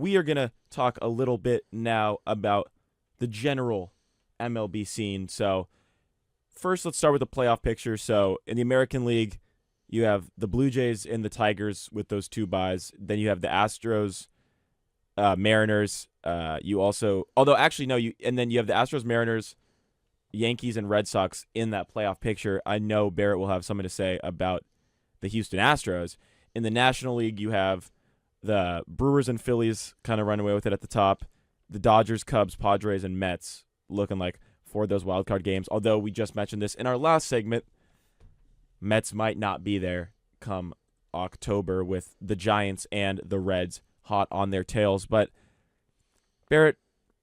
we are going to talk a little bit now about the general MLB scene. So first, let's start with the playoff picture. So in the American League, you have the Blue Jays and the Tigers with those 2 byes. Then you have the Astros, Mariners. You also, although actually no, and then you have the Astros, Mariners, Yankees, and Red Sox in that playoff picture. I know Barrett will have something to say about the Houston Astros. In the National League, you have the Brewers and Phillies kind of run away with it at the top. The Dodgers, Cubs, Padres, and Mets looking like for those wildcard games. Although we just mentioned this in our last segment, Mets might not be there come October with the Giants and the Reds hot on their tails. But Barrett,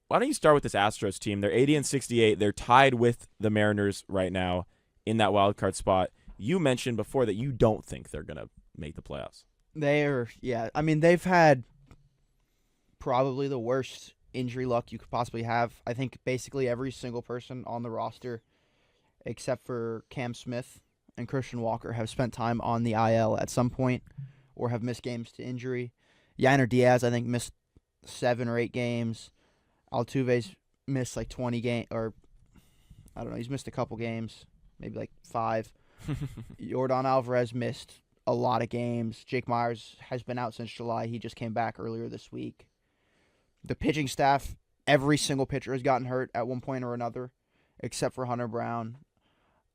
why don't you start with this Astros team? They're 80-68. They're tied with the Mariners right now in that wild card spot. You mentioned before that you don't think they're going to make the playoffs. I mean, they've had probably the worst injury luck you could possibly have. I think basically every single person on the roster, except for Cam Smith and Christian Walker, have spent time on the IL at some point or have missed games to injury. Yainer Diaz, I think, missed 7 or 8 games. Altuve's missed like 20 games, or I don't know, he's missed a couple games, maybe like 5. Yordan Alvarez missed a lot of games. Jake Myers has been out since July. He just came back earlier this week. The pitching staff, every single pitcher has gotten hurt at one point or another, except for Hunter Brown.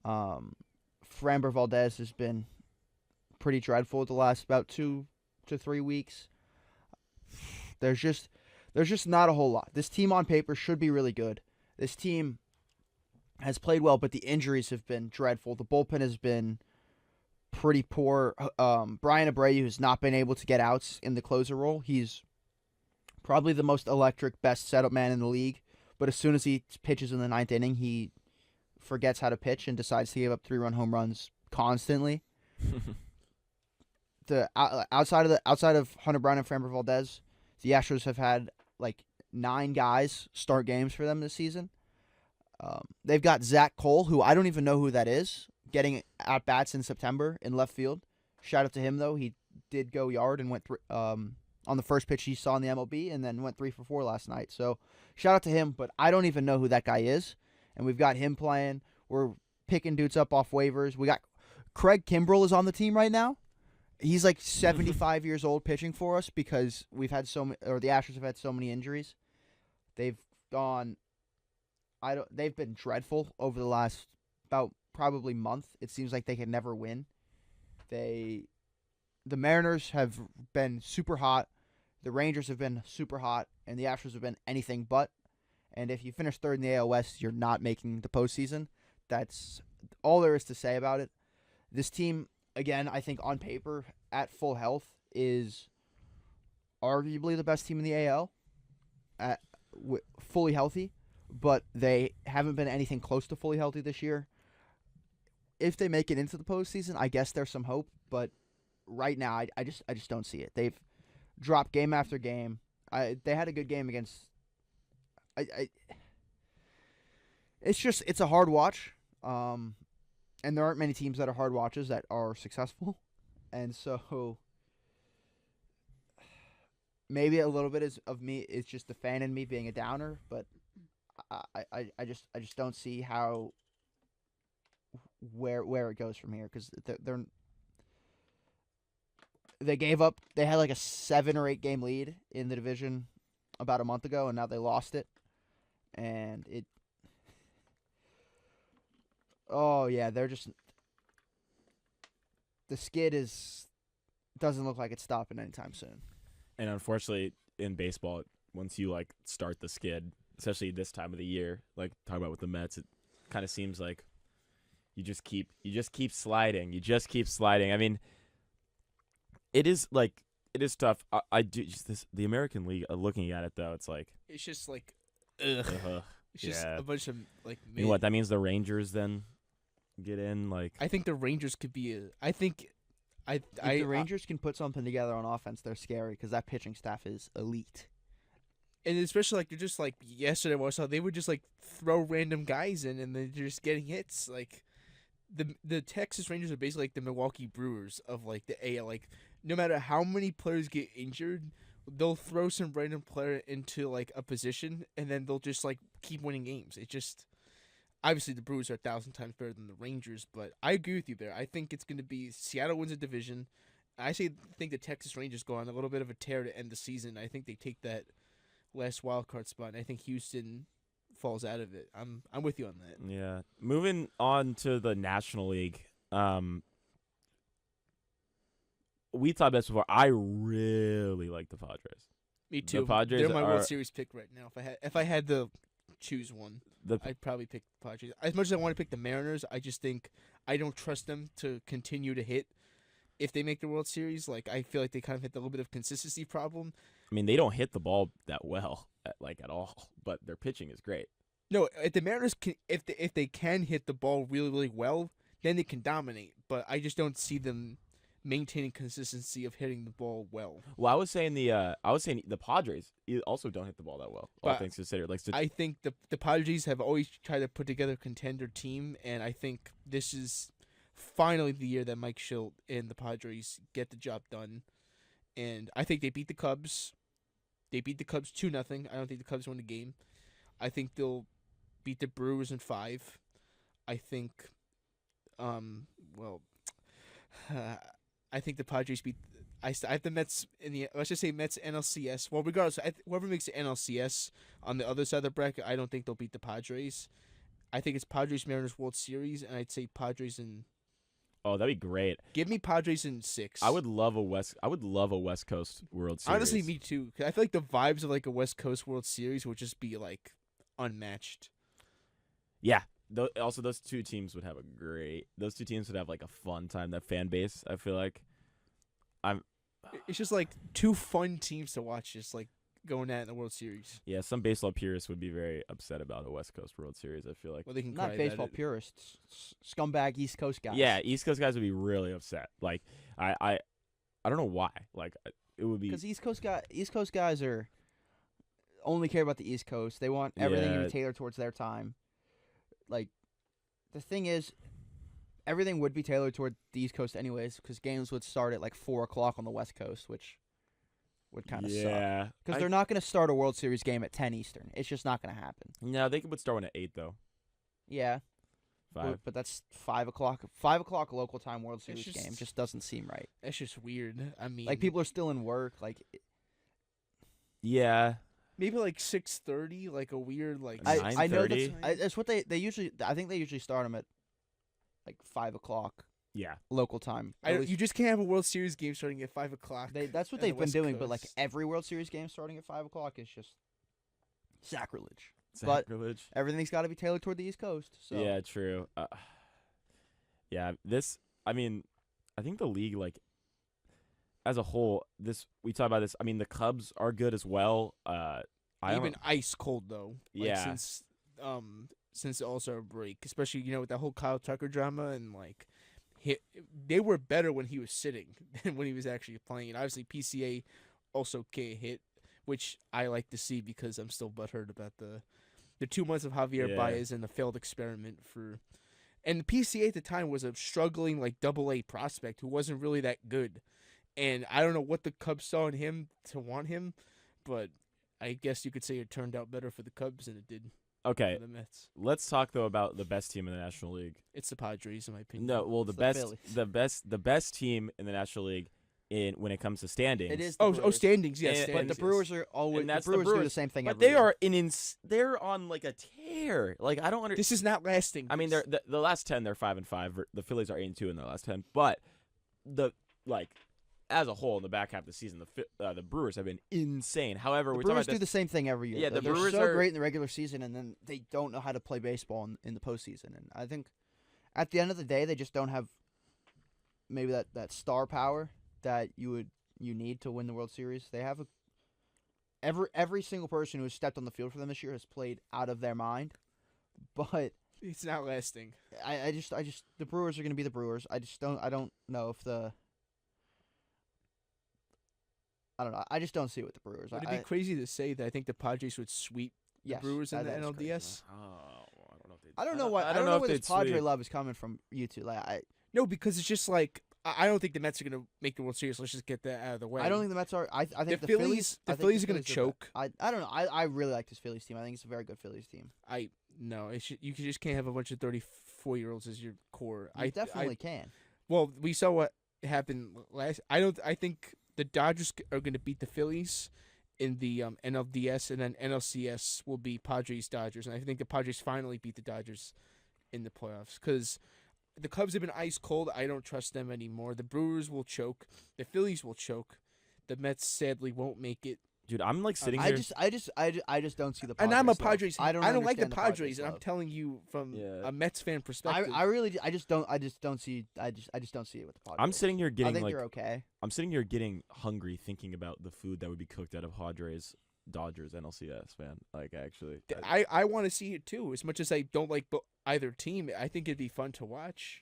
Framber Valdez has been pretty dreadful the last about 2 to 3 weeks. There's just not a whole lot. This team on paper should be really good. This team has played well, but the injuries have been dreadful. The bullpen has been pretty poor. Brian Abreu has not been able to get outs in the closer role. He's probably the most electric, best setup man in the league, but as soon as he pitches in the 9th inning, he forgets how to pitch and decides to give up 3-run home runs constantly. Outside of Hunter Brown and Framber Valdez, the Astros have had like 9 guys start games for them this season. They've got Zach Cole, who I don't even know who that is, getting at-bats in September in left field. Shout out to him, though. He did go yard and went on the first pitch he saw in the MLB and then went 3 for 4 last night. So shout out to him, but I don't even know who that guy is. And we've got him playing. We're picking dudes up off waivers. We got Craig Kimbrell is on the team right now. He's like 75 years old pitching for us because the Astros have had so many injuries. They've been dreadful over the last about probably month. It seems like they can never win. The Mariners have been super hot. The Rangers have been super hot, and the Astros have been anything but. And if you finish 3rd in the AL West, you're not making the postseason. That's all there is to say about it. This team, again, I think on paper, at full health, is arguably the best team in the AL, fully healthy, but they haven't been anything close to fully healthy this year. If they make it into the postseason, I guess there's some hope, but right now, I just don't see it. They've dropped game after game. They had a good game against. It's a hard watch, and there aren't many teams that are hard watches that are successful, and so maybe a little bit of me is just the fan in me being a downer, but I just don't see how where it goes from here because they had like a 7 or 8 game lead in the division about a month ago, and now they lost it. And they're just, the skid doesn't look like it's stopping anytime soon. And unfortunately, in baseball, once you like start the skid, especially this time of the year, like talking about with the Mets, it kind of seems like you just keep sliding. You just keep sliding. I mean, it is tough. I do just the American League. Looking at it though, it's just like. Ugh. It's just a bunch of like. You know what that means? The Rangers then get in. Like I think the Rangers could be. If the Rangers can put something together on offense, they're scary because that pitching staff is elite. And especially like they're just like yesterday, I saw they would just like throw random guys in, and they're just getting hits. Like the Texas Rangers are basically like the Milwaukee Brewers of like the AL. Like no matter how many players get injured they'll throw some random player into like a position, and then they'll just like keep winning games. It just obviously the Brewers are 1,000 times better than the Rangers, but I agree with you there. I think it's going to be Seattle wins a division. I think the Texas Rangers go on a little bit of a tear to end the season. I think they take that last wild card spot, and I think Houston falls out of it. I'm with you on that. Yeah. Moving on to the National League. We talked about this before. I really like the Padres. Me too. The Padres They're my are, World Series pick right now. If I had to choose one, I'd probably pick the Padres. As much as I want to pick the Mariners, I just think I don't trust them to continue to hit. If they make the World Series, like I feel like they kind of hit the little bit of consistency problem. I mean, they don't hit the ball that well, at all, but their pitching is great. No, if the Mariners if they can hit the ball really really well, then they can dominate. But I just don't see them maintaining consistency of hitting the ball well. Well, I was saying the Padres also don't hit the ball that well. All But things considered, I think the Padres have always tried to put together a contender team, and I think this is finally the year that Mike Schilt and the Padres get the job done. And I think they beat the Cubs. They beat the Cubs 2-0. I don't think the Cubs win the game. I think they'll beat the Brewers in 5. I think, I think the Padres beat. I have the Mets in the. Let's just say Mets NLCS. Well, regardless, whoever makes the NLCS on the other side of the bracket, I don't think they'll beat the Padres. I think it's Padres Mariners World Series, and I'd say Padres in. Oh, that'd be great. Give me Padres in 6. I would love a West Coast World Series. Honestly, me too. 'Cause I feel like the vibes of like a West Coast World Series would just be like unmatched. Yeah. Also, those two teams would have like a fun time. That fan base, I feel like. It's just like two fun teams to watch, just like going at in the World Series. Yeah, some baseball purists would be very upset about a West Coast World Series, I feel like. Well, they can Not cry baseball about it. purists, scumbag East Coast guys. Yeah, East Coast guys would be really upset. Like, I don't know why. Like, it would be Because East Coast guys are only care about the East Coast. They want everything to Yeah. be tailored towards their time. Like, the thing is, everything would be tailored toward the East Coast anyways, because games would start at like 4:00 on the West Coast, which would kind of suck. Yeah, Because they're not going to start a World Series game at 10 Eastern. It's just not going to happen. No, they could start one at 8 though. Yeah, 5. but that's 5:00. 5:00 local time World Series just- game just doesn't seem right. That's just weird. I mean, Like, people are still in work. Like, Yeah, maybe like 6:30, like a weird like. I know 9:30? that's what they usually. I think they usually start them at like 5:00 yeah. local time. At least You just can't have a World Series game starting at 5:00. that's what on the they've been West doing. But like Coast. every World Series game starting at 5:00 is just sacrilege. But- Sacrilege. Everything's got to be tailored toward the East Coast. So Yeah, true. Yeah, I mean, I think the league, like, as a whole, we talk about this. I mean, the Cubs are good as well. I Even don't. ice cold though. Like, Yeah. Since the All-Star break, especially with that whole Kyle Tucker drama and like, they were better when he was sitting than when he was actually playing. And obviously, PCA also hit, which I like to see because I'm still butthurt about the 2 months of Javier Yeah. Baez and the failed experiment for. And the PCA at the time was a struggling like Double-A prospect who wasn't really that good, and I don't know what the Cubs saw in him to want him, but I guess you could say it turned out better for the Cubs than it did Okay, for the Mets. let's talk though about the best team in the National League. It's the Padres, in my opinion. No, well, It's the Phillies. the best team in the National League when it comes to standings. it is. The Oh, Brewers. standings, yes. And- But standings, the Brewers yes. are always. And The that's the Brewers do the Brewers. same thing. But every they year. are they're on like a tear. Like, I don't understand. This is not lasting. I mean, they're the last 10, they're 5-5. The Phillies are 8-2 in their last 10. But as a whole, in the back half of the season, the Brewers have been insane. However, The we're talking Brewers about do the same thing every year. Yeah, the They're Brewers so are- great in the regular season, and then they don't know how to play baseball in the postseason. And I think at the end of the day, they just don't have maybe that star power that you need to win the World Series. They have every single person who has stepped on the field for them this year has played out of their mind. But It's not lasting. I just the Brewers are going to be the Brewers. I don't know if I don't know. I just don't see it with the Brewers. Would it be crazy to say that I think the Padres would sweep the yes, Brewers in the that is crazy. NLDS? Oh, I don't know if they. I don't know why. I don't know where this Padre love is coming from. You two, like, No, because it's just like I don't think the Mets are gonna make the World Series. Let's just get that out of the way. I don't think the Mets are. I think The the Phillies are gonna the- choke. I don't know. I really like this Phillies team. I think it's a very good Phillies team. No, you just can't have a bunch of 34-year-olds as your core. You definitely can. Well, we saw what happened last. I think the Dodgers are going to beat the Phillies in the NLDS, and then NLCS will be Padres Dodgers, and I think the Padres finally beat the Dodgers in the playoffs because the Cubs have been ice cold. I don't trust them anymore. The Brewers will choke. The Phillies will choke. The Mets sadly won't make it. Dude, I'm like sitting I here. just don't see the Padres. And I'm a love. Padres. I don't like the understand Padres, and I'm love. telling you from Yeah. a Mets fan perspective. I just don't see it with the Padres. I'm sitting here I getting think like they're okay. I'm sitting here getting hungry thinking about the food that would be cooked out of Padres, Dodgers, NLCS, man. Like actually, I want to see it too. As much as I don't like either team, I think it'd be fun to watch.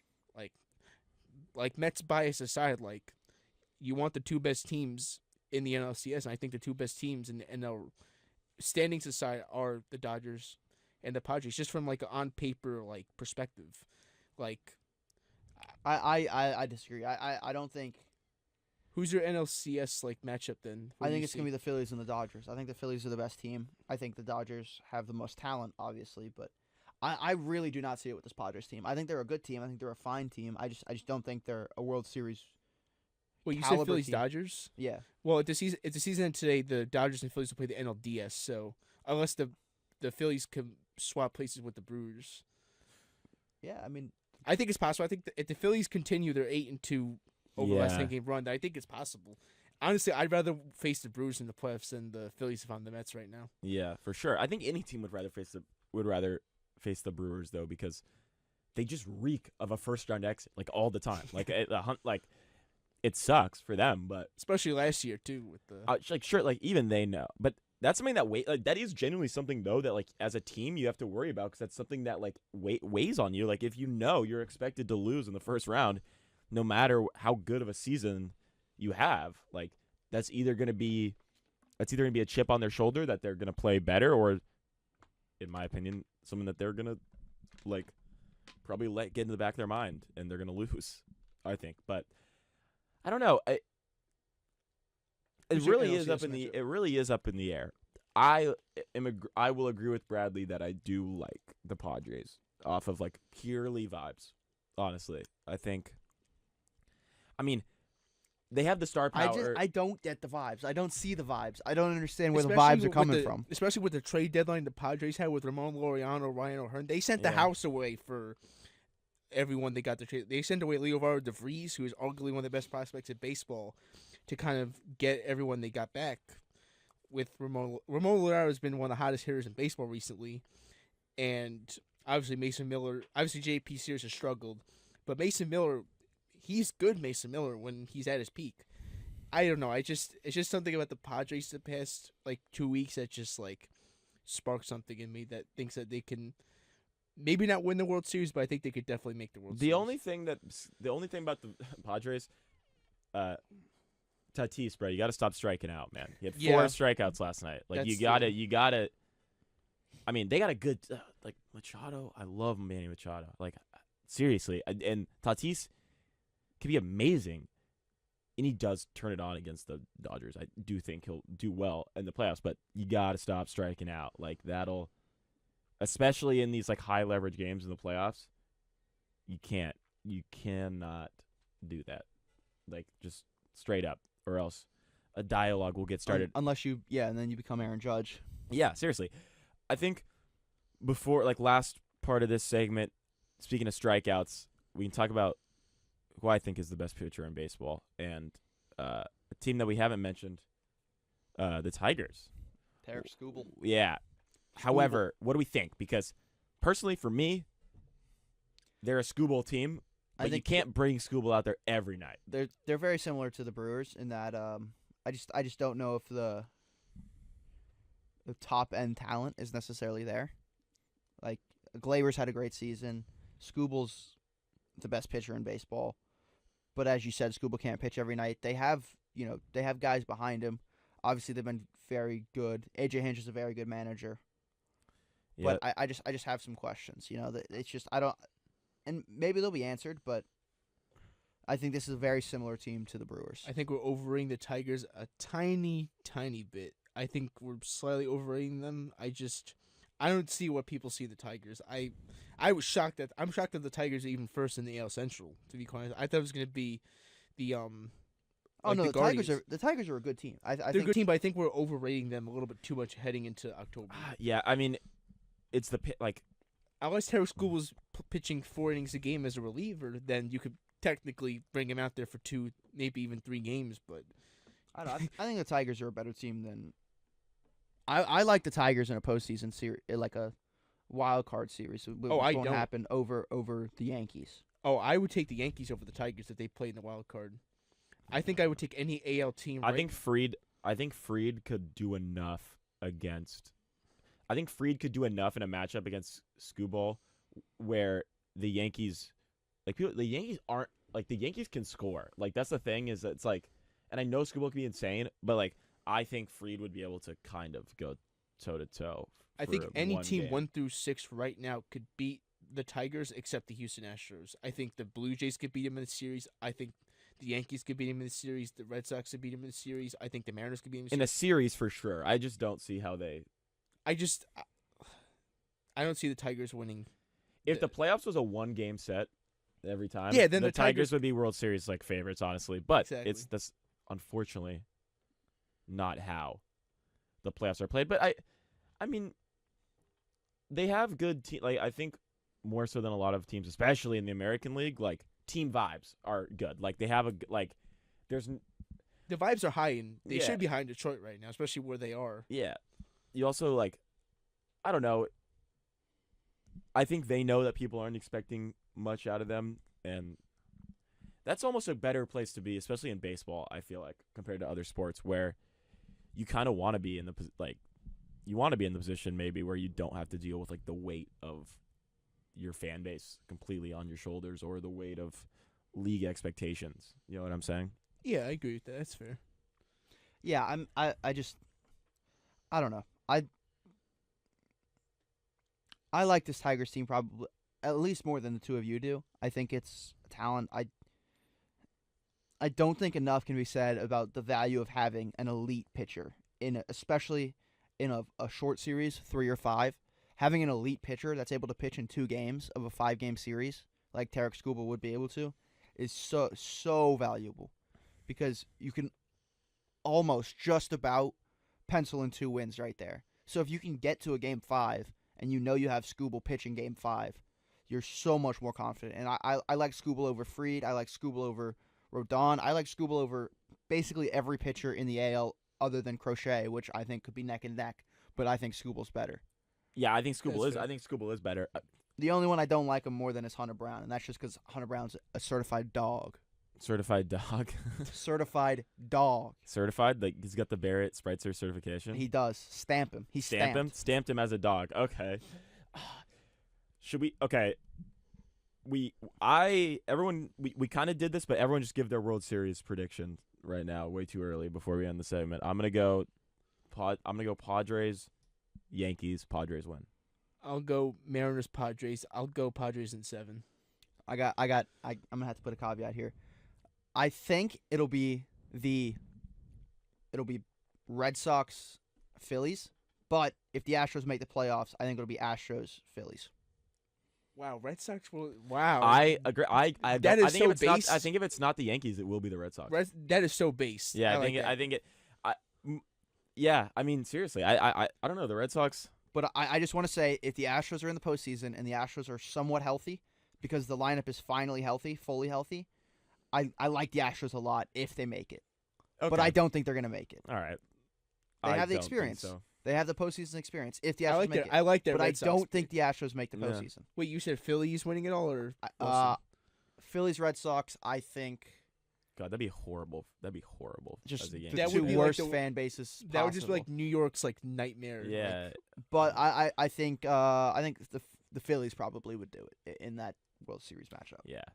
Like Mets bias aside, like you want the two best teams in the NLCS, and I think the two best teams in the NL standings aside are the Dodgers and the Padres, just from like an on paper like perspective. Like, I disagree. I don't think. who's your NLCS like matchup then? I think it's gonna be the Phillies and the Dodgers. I think the Phillies are the best team. I think the Dodgers have the most talent, obviously, but I really do not see it with this Padres team. I think they're a good team. I think they're a fine team. I just don't think they're a World Series. Well, you said caliber Phillies team. Dodgers. Yeah. Well, it's the season today. The Dodgers and Phillies will play the NLDS. So unless the Phillies can swap places with the Brewers, Yeah, I mean, I think it's possible. I think if the Phillies continue their 8-2 over last Yeah. 10-game run, I think it's possible. Honestly, I'd rather face the Brewers in the playoffs than the Phillies if I'm the Mets right now. yeah, for sure. I think any team would rather face the Brewers though because they just reek of a first round exit like all the time. Like it sucks for them, but Especially last year too with the like sure, like even they know. But that's something that that is genuinely something though that like as a team you have to worry about because that's something that like weighs on you. Like if you know you're expected to lose in the first round, no matter how good of a season you have, like that's either gonna be a chip on their shoulder that they're gonna play better, or, in my opinion, something that they're gonna like probably let get into the back of their mind and they're gonna lose. I think, but I don't know. It Who's your really is NLCS up in the. matchup? It really is up in the air. I will agree with Bradley that I do like the Padres off of like purely vibes. Honestly, I think. I mean, they have the star power. I don't get the vibes. I don't see the vibes. I don't understand where the Especially vibes are with coming from. Especially with the trade deadline the Padres had with Ramon Laureano, Ryan O'Hearn. They sent the Yeah. house away for everyone they got the trade. They sent away Leobardo DeVries, who is arguably one of the best prospects in baseball, to kind of get everyone they got back. With Ramon Laureano has been one of the hottest hitters in baseball recently, and obviously Mason Miller. Obviously J.P. Sears has struggled, but Mason Miller, he's good. Mason Miller when he's at his peak. I don't know. It's just something about the Padres the past like 2 weeks that just like sparked something in me that thinks that they can maybe not win the World Series, but I think they could definitely make the World Series. The only thing about the Padres, Tatis, bro, you got to stop striking out, man. He had 4 Yeah. strikeouts last night. Like you That's gotta. I mean, they got a good like Machado. I love Manny Machado. Like seriously, and Tatis can be amazing, and he does turn it on against the Dodgers. I do think he'll do well in the playoffs, but you gotta stop striking out. Like that'll, especially in these like high leverage games in the playoffs. You cannot do that. Like just straight up, or else a dialogue will get started. Unless you, and then you become Aaron Judge. Yeah, seriously. I think before, like, last part of this segment, speaking of strikeouts, we can talk about who I think is the best pitcher in baseball. And a team that we haven't mentioned, the Tigers. Tarek Skubal. Yeah. However, what do we think? Because personally, for me, they're a Skubal team, I but you think can't bring Skubal out there every night. They're very similar to the Brewers in that I just don't know if the top end talent is necessarily there. Like Glaber's had a great season. Skubal's the best pitcher in baseball. But as you said, Skubal can't pitch every night. They have guys behind him. Obviously they've been very good. AJ Hinch is a very good manager. Yeah. But I just have some questions. It's just I don't, and maybe they'll be answered. But I think this is a very similar team to the Brewers. I think we're overrating the Tigers a tiny, tiny bit. I think we're slightly overrating them. I don't see what people see the Tigers. I'm shocked that the Tigers are even first in the AL Central. To be quite honest, I thought it was going to be the like the Guardians. Tigers are a good team. They're a good team, but I think we're overrating them a little bit too much heading into October. Yeah, I mean, it's Unless Terry School was pitching 4 innings a game as a reliever, then you could technically bring him out there for 2, maybe even 3 games. But I don't know. I think the Tigers are a better team than. I like the Tigers in a postseason series, like a wild card series. Which won't happen over the Yankees. Oh, I would take the Yankees over the Tigers if they played in the wild card. I think I would take any AL team. I think Fried could do enough against. I think Fried could do enough in a matchup against Skubal, where the Yankees, the Yankees can score. Like that's the thing is that it's like, and I know Skubal can be insane, but like I think Fried would be able to kind of go toe to toe. I think any team 1 through 6 right now could beat the Tigers except the Houston Astros. I think the Blue Jays could beat them in the series. I think the Yankees could beat them in the series. The Red Sox could beat them in the series. I think the Mariners could beat them in a series for sure. I just don't see how they. I don't see the Tigers winning. If the playoffs was a 1-game set every time, then the Tigers would be World Series favorites, honestly. But Exactly. that's unfortunately not how the playoffs are played. But I mean, they have good team. Like I think more so than a lot of teams, especially in the American League, like team vibes are good. Like they have there's the vibes are high and they Yeah. should be high in Detroit right now, especially where they are. Yeah. You also I don't know. I think they know that people aren't expecting much out of them, and that's almost a better place to be, especially in baseball. I feel like compared to other sports where you kind of want to be in the position maybe where you don't have to deal with the weight of your fan base completely on your shoulders or the weight of league expectations. You know what I'm saying? Yeah, I agree with that. That's fair. Yeah, I don't know. I like this Tigers team probably at least more than the two of you do. I think it's talent. I don't think enough can be said about the value of having an elite pitcher especially in a short series, 3 or 5. Having an elite pitcher that's able to pitch in 2 games of a 5-game series, like Tarek Skubal would be able to, is so valuable because you can almost just about pencil in 2 wins right there. So if you can get to a game 5 and you know you have Skubal pitching game 5, you're so much more confident. And I like Skubal over Fried. I like Skubal over Rodon. I like Skubal over basically every pitcher in the AL other than Crochet, which I think could be neck and neck. But I think Skubal's better. Yeah, I think Skubal That's is. fair. I think Skubal is better. The only one I don't like him more than is Hunter Brown, and that's just because Hunter Brown's a certified dog. Certified dog. Certified dog. Certified? Like he's got the Barrett Spritzer certification? He does. Stamp him. He's Stamp him? Stamped him as a dog. Okay. Should we? Okay. We kind of did this, but everyone just give their World Series prediction right now, way too early before we end the segment. I'm gonna go Padres, Yankees. Padres win. I'll go Mariners, Padres. I'll go Padres in 7. I'm gonna have to put a caveat here. I think it'll be Red Sox, Phillies, but if the Astros make the playoffs, I think it'll be Astros, Phillies. Wow, Red Sox will. Wow, I agree. I That is I think so if it's not, base. I think if it's not the Yankees, it will be the Red Sox. That is so base. Yeah, Yeah, I mean seriously, I don't know the Red Sox. But I just want to say, if the Astros are in the postseason and the Astros are somewhat healthy, because the lineup is finally healthy, fully healthy, I like the Astros a lot if they make it. Okay. But I don't think they're going to make it. All right. They I have the don't think experience. so. They have the postseason experience if the I Astros like make that. it. I like that. But Red I Sox don't pick. think the Astros make the Yeah. postseason. Wait, you said Phillies winning it all, or Phillies, Red Sox, I think God, that'd be horrible. That'd be horrible. just as a the Yankee That would two be fan. like worst the- fan bases that would just be like possible. New York's nightmare. Yeah. But I think the Phillies probably would do it in that World Series matchup. Yeah.